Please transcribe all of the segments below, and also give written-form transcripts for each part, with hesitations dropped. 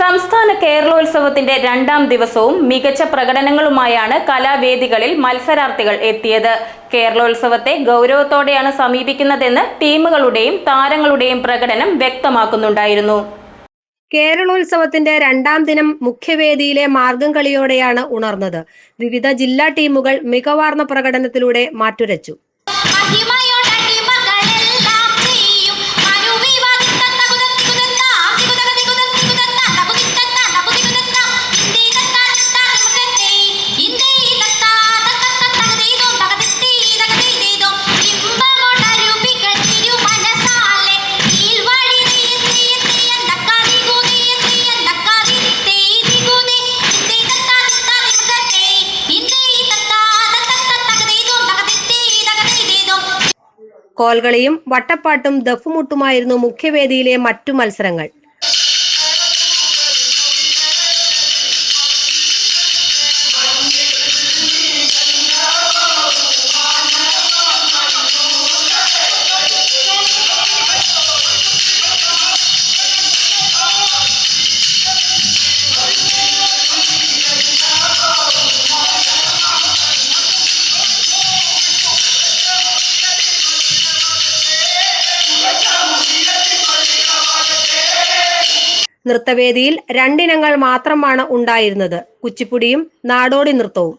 സംസ്ഥാന കേരളോത്സവത്തിന്റെ രണ്ടാം ദിവസവും മികച്ച പ്രകടനങ്ങളുമായാണ് കലാവേദികളിൽ മത്സരാർത്ഥികൾ എത്തിയത്. കേരളോത്സവത്തെ ഗൗരവത്തോടെയാണ് സമീപിക്കുന്നതെന്ന് ടീമുകളുടെയും താരങ്ങളുടെയും പ്രകടനം വ്യക്തമാക്കുന്നുണ്ടായിരുന്നു. കേരളോത്സവത്തിന്റെ രണ്ടാം ദിനം മുഖ്യവേദിയിലെ മാർഗം കളിയോടെയാണ് ഉണർന്നത്. വിവിധ ജില്ലാ ടീമുകൾ മികവാർന്ന പ്രകടനത്തിലൂടെ മാറ്റുരച്ചു. കോൽകളിയും വട്ടപ്പാട്ടും ദഫുമുട്ടുമായിരുന്നു മുഖ്യവേദിയിലെ മറ്റു മത്സരങ്ങൾ. നൃത്തവേദിയിൽ രണ്ടിനങ്ങൾ മാത്രമാണ് ഉണ്ടായിരുന്നത്: കുച്ചിപ്പുടിയും നാടോടി നൃത്തവും.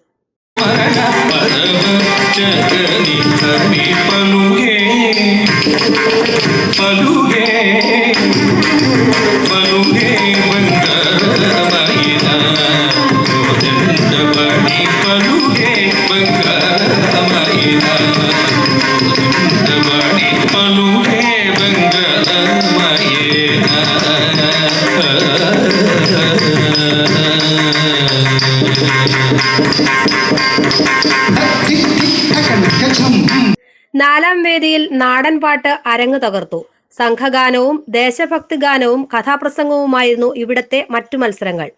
നാലാം വേദിയിൽ നാടൻ പാട്ട് അരങ്ങ് തകർത്തു. സംഘഗാനവും ദേശഭക്തി ഗാനവും കഥാപ്രസംഗവുമായിരുന്നു ഇവിടത്തെ മറ്റു മത്സരങ്ങൾ.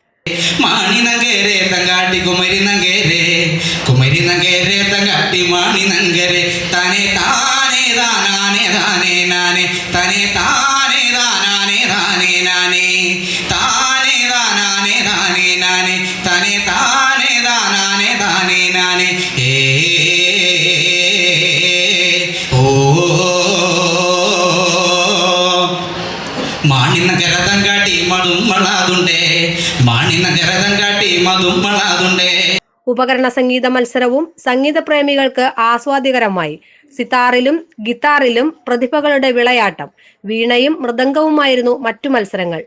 ഉപകരണ സംഗീത മത്സരവും സംഗീത പ്രേമികൾക്ക് ആസ്വാദ്യകരമായി. സിതാറിലും ഗിത്താറിലും പ്രതിഭകളുടെ വിളയാട്ടം, വീണയും മൃദംഗവുമായിരുന്നു മറ്റു മത്സരങ്ങൾ.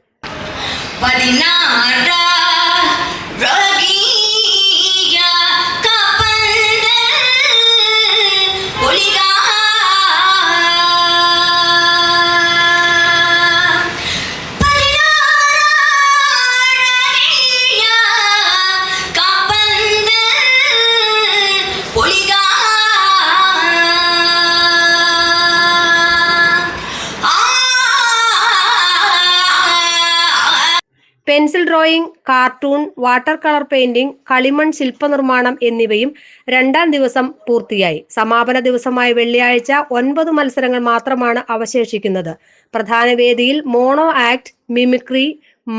Pencil drawing, cartoon, water colour painting, കളിമൺ ശില്പനിർമ്മാണം എന്നിവയും രണ്ടാം ദിവസം പൂർത്തിയായി. സമാപന ദിവസമായ വെള്ളിയാഴ്ച 9 മത്സരങ്ങൾ മാത്രമാണ് അവശേഷിക്കുന്നത്. പ്രധാന വേദിയിൽ മോണോ ആക്ട്, മിമിക്രി,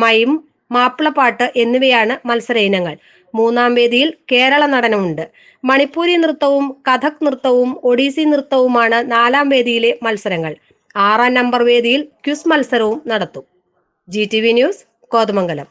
മൈം, മാപ്പിളപ്പാട്ട് എന്നിവയാണ് മത്സര ഇനങ്ങൾ. മൂന്നാം വേദിയിൽ കേരള നടനമുണ്ട്. മണിപ്പൂരി നൃത്തവും കഥക് നൃത്തവും ഒഡീസി നൃത്തവുമാണ് നാലാം വേദിയിലെ മത്സരങ്ങൾ. 6ാം നമ്പർ വേദിയിൽ ക്വിസ് മത്സരവും നടത്തും. GTV news, Kothamangalam.